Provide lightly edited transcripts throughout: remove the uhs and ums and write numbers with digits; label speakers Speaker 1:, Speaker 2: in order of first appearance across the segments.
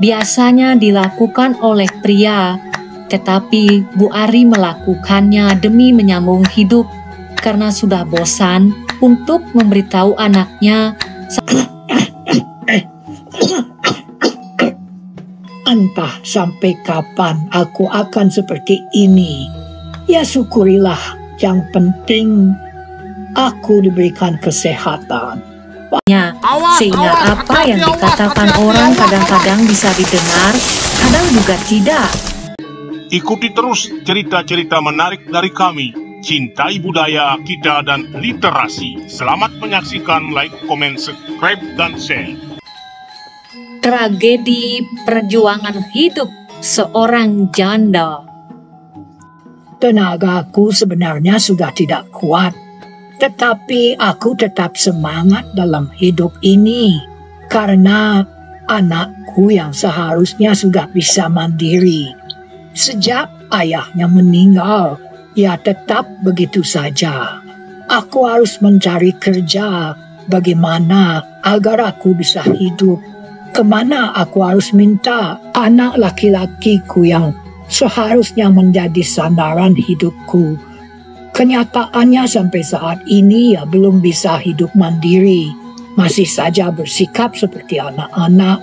Speaker 1: biasanya dilakukan oleh pria, tetapi Bu Ari melakukannya demi menyambung hidup karena sudah bosan untuk memberitahu anaknya.
Speaker 2: Entah sampai kapan aku akan seperti ini. Ya syukurilah, yang penting aku diberikan kesehatan.
Speaker 1: Sehingga apa yang dikatakan orang kadang-kadang bisa didengar, kadang juga tidak.
Speaker 3: Ikuti terus cerita-cerita menarik dari kami. Cintai budaya kita dan literasi. Selamat menyaksikan, like, komen, subscribe, dan share.
Speaker 1: Tragedi perjuangan hidup seorang janda.
Speaker 2: Tenagaku sebenarnya sudah tidak kuat, tetapi aku tetap semangat dalam hidup ini karena anakku yang seharusnya sudah bisa mandiri. Sejak ayahnya meninggal, ia tetap begitu saja. Aku harus mencari kerja. Bagaimana agar aku bisa hidup? Kemana aku harus minta anak laki-lakiku yang seharusnya menjadi sandaran hidupku? Kenyataannya sampai saat ini ia belum bisa hidup mandiri. Masih saja bersikap seperti anak-anak.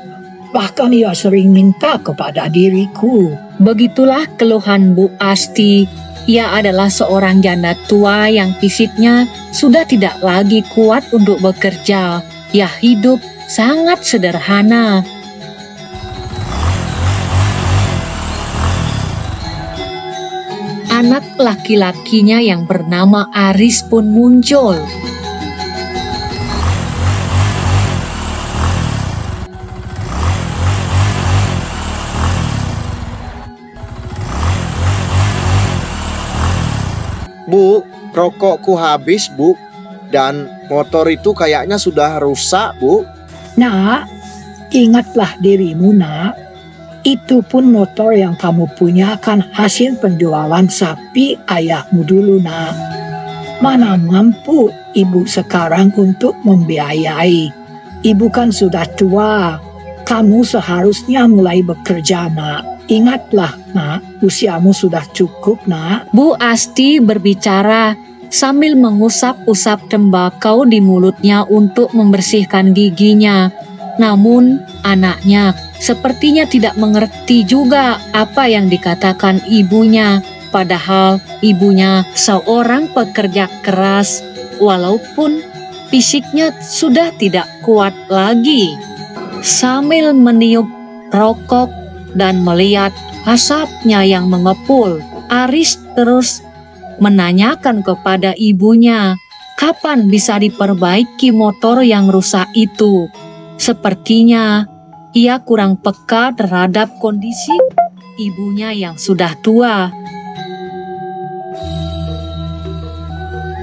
Speaker 2: Bahkan ia sering minta kepada diriku.
Speaker 1: Begitulah keluhan Bu Asti. Ia adalah seorang janda tua yang fisiknya sudah tidak lagi kuat untuk bekerja. Ia hidup sangat sederhana. Anak laki-lakinya yang bernama Aris pun muncul.
Speaker 4: Bu, rokokku habis, Bu. Dan motor itu kayaknya sudah rusak, Bu.
Speaker 2: Nak, ingatlah dirimu, nak. Itu pun motor yang kamu punya kan hasil penjualan sapi ayahmu dulu, nak. Mana mampu ibu sekarang untuk membiayai. Ibu kan sudah tua. Kamu seharusnya mulai bekerja, nak. Ingatlah, nak, usiamu sudah cukup, nak.
Speaker 1: Bu Asti berbicara sambil mengusap-usap tembakau di mulutnya untuk membersihkan giginya. Namun, anaknya sepertinya tidak mengerti juga apa yang dikatakan ibunya. Padahal ibunya seorang pekerja keras, walaupun fisiknya sudah tidak kuat lagi. Sambil meniup rokok dan melihat asapnya yang mengepul, Aris terus menanyakan kepada ibunya, kapan bisa diperbaiki motor yang rusak itu. Sepertinya ia kurang peka terhadap kondisi ibunya yang sudah tua.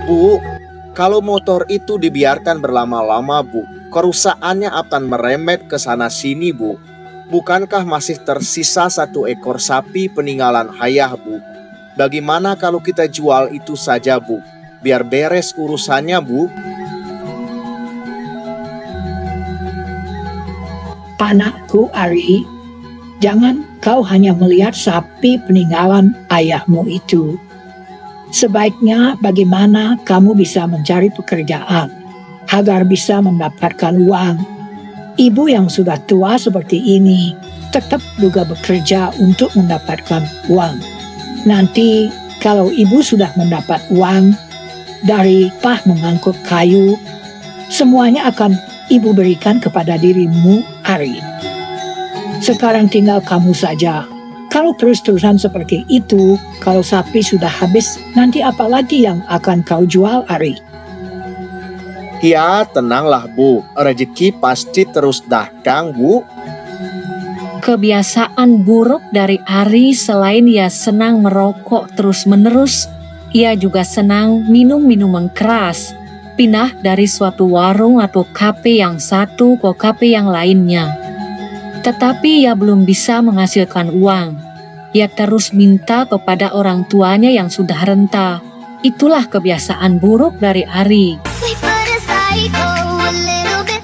Speaker 4: Bu, kalau motor itu dibiarkan berlama-lama, Bu, kerusakannya akan merembet ke sana-sini, Bu. Bukankah masih tersisa 1 ekor sapi peninggalan ayah, Bu? Bagaimana kalau kita jual itu saja, Bu? Biar beres urusannya, Bu.
Speaker 2: Anakku Ari, jangan kau hanya melihat sapi peninggalan ayahmu itu. Sebaiknya bagaimana kamu bisa mencari pekerjaan agar bisa mendapatkan uang. Ibu yang sudah tua seperti ini tetap juga bekerja untuk mendapatkan uang. Nanti kalau ibu sudah mendapat uang dari mengangkut kayu, semuanya akan ibu berikan kepada dirimu, Ari. Sekarang tinggal kamu saja. Kalau terus-terusan seperti itu, kalau sapi sudah habis, nanti apa lagi yang akan kau jual, Ari?
Speaker 4: Ya, tenanglah, Bu. Rezeki pasti terus datang, Bu.
Speaker 1: Kebiasaan buruk dari Ari selain ia senang merokok terus-menerus, ia juga senang minum minuman keras. Pindah dari suatu warung atau kafe yang satu ke kafe yang lainnya. Tetapi ia belum bisa menghasilkan uang. Ia terus minta kepada orang tuanya yang sudah renta. Itulah kebiasaan buruk dari Ari.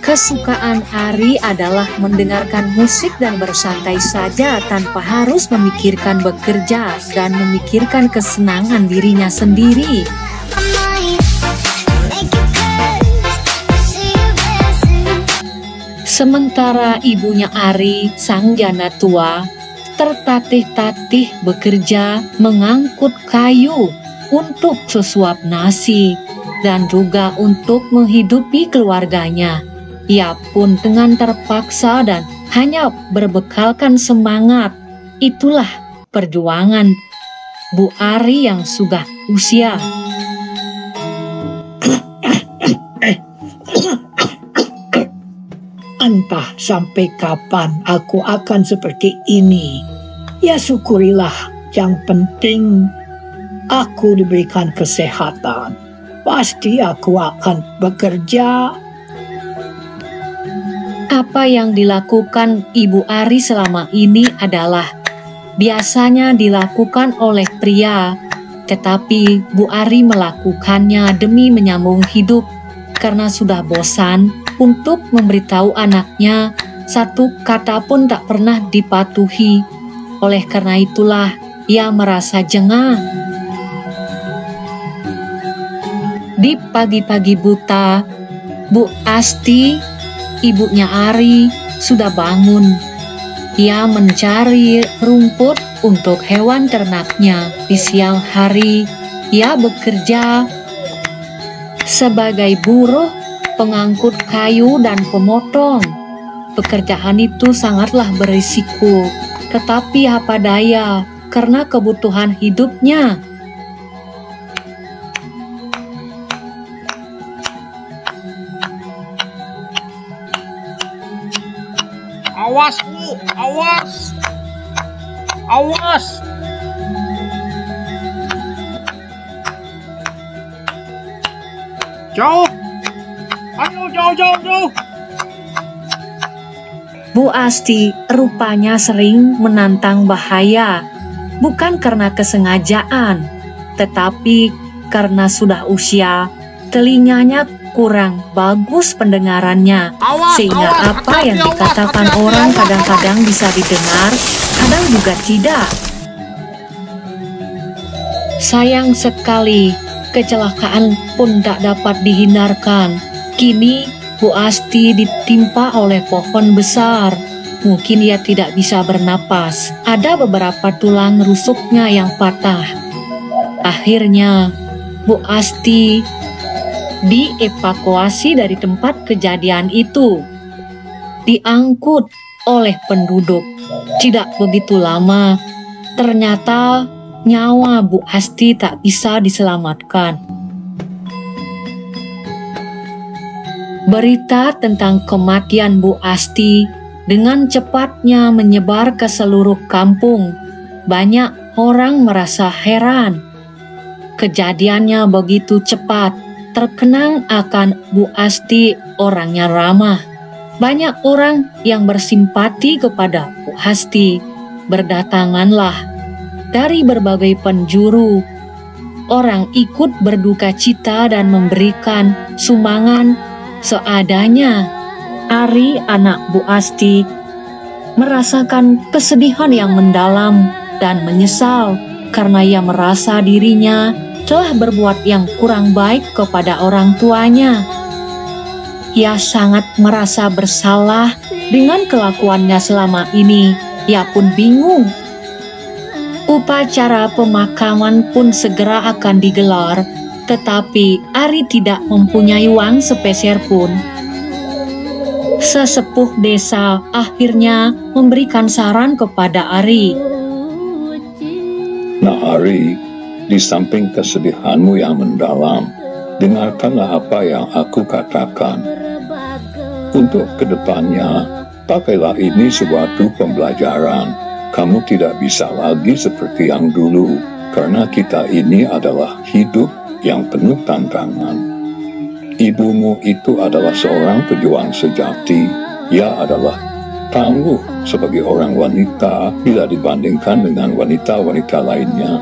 Speaker 1: Kesukaan Ari adalah mendengarkan musik dan bersantai saja tanpa harus memikirkan bekerja dan memikirkan kesenangan dirinya sendiri. Sementara ibunya Ari, sang janda tua, tertatih-tatih bekerja mengangkut kayu untuk sesuap nasi dan juga untuk menghidupi keluarganya. Ia pun dengan terpaksa dan hanya berbekalkan semangat. Itulah perjuangan Bu Ari yang sudah usia.
Speaker 2: Entah sampai kapan aku akan seperti ini. Ya syukurilah, yang penting aku diberikan kesehatan. Pasti aku akan bekerja.
Speaker 1: Apa yang dilakukan Ibu Ari selama ini adalah biasanya dilakukan oleh pria, tetapi Bu Ari melakukannya demi menyambung hidup karena sudah bosan untuk memberitahu anaknya satu kata pun tak pernah dipatuhi. Oleh karena itulah ia merasa jengah. Di pagi-pagi buta, Bu Asti, ibunya Ari, sudah bangun. Ia mencari rumput untuk hewan ternaknya. Di siang hari, ia bekerja sebagai buruh, pengangkut kayu dan pemotong. Pekerjaan itu sangatlah berisiko, tetapi apa daya karena kebutuhan hidupnya.
Speaker 5: Awas Bu, awas! Awas! Jauh! Ayo jauh!
Speaker 1: Bu Asti rupanya sering menantang bahaya, bukan karena kesengajaan, tetapi karena sudah usia, telinganya kurang bagus pendengarannya, sehingga apa yang dikatakan orang kadang-kadang bisa didengar, kadang juga tidak. Sayang sekali, kecelakaan pun tak dapat dihindarkan. Kini Bu Asti ditimpa oleh pohon besar. Mungkin ia tidak bisa bernapas. Ada beberapa tulang rusuknya yang patah. Akhirnya Bu Asti dievakuasi dari tempat kejadian itu. Diangkut oleh penduduk. Tidak begitu lama, ternyata nyawa Bu Asti tak bisa diselamatkan. Berita tentang kematian Bu Asti dengan cepatnya menyebar ke seluruh kampung. Banyak orang merasa heran. Kejadiannya begitu cepat. Terkenang akan Bu Asti orangnya ramah. Banyak orang yang bersimpati kepada Bu Asti. Berdatanganlah dari berbagai penjuru. Orang ikut berduka cita dan memberikan sumbangan seadanya. Ari, anak Bu Asti, merasakan kesedihan yang mendalam dan menyesal karena ia merasa dirinya telah berbuat yang kurang baik kepada orang tuanya. Ia sangat merasa bersalah dengan kelakuannya selama ini. Ia pun bingung. Upacara pemakaman pun segera akan digelar, tetapi Ari tidak mempunyai uang sepeser pun. Sesepuh desa akhirnya memberikan saran kepada Ari.
Speaker 6: Nah Ari, di samping kesedihanmu yang mendalam, dengarkanlah apa yang aku katakan. Untuk kedepannya, pakailah ini suatu pembelajaran. Kamu tidak bisa lagi seperti yang dulu, karena kita ini adalah hidup yang penuh tantangan. Ibumu itu adalah seorang pejuang sejati. Ia adalah tangguh sebagai orang wanita bila dibandingkan dengan wanita-wanita lainnya.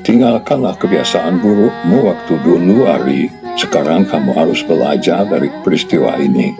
Speaker 6: Tinggalkanlah kebiasaan burukmu waktu dulu, Ari. Sekarang kamu harus belajar dari peristiwa ini.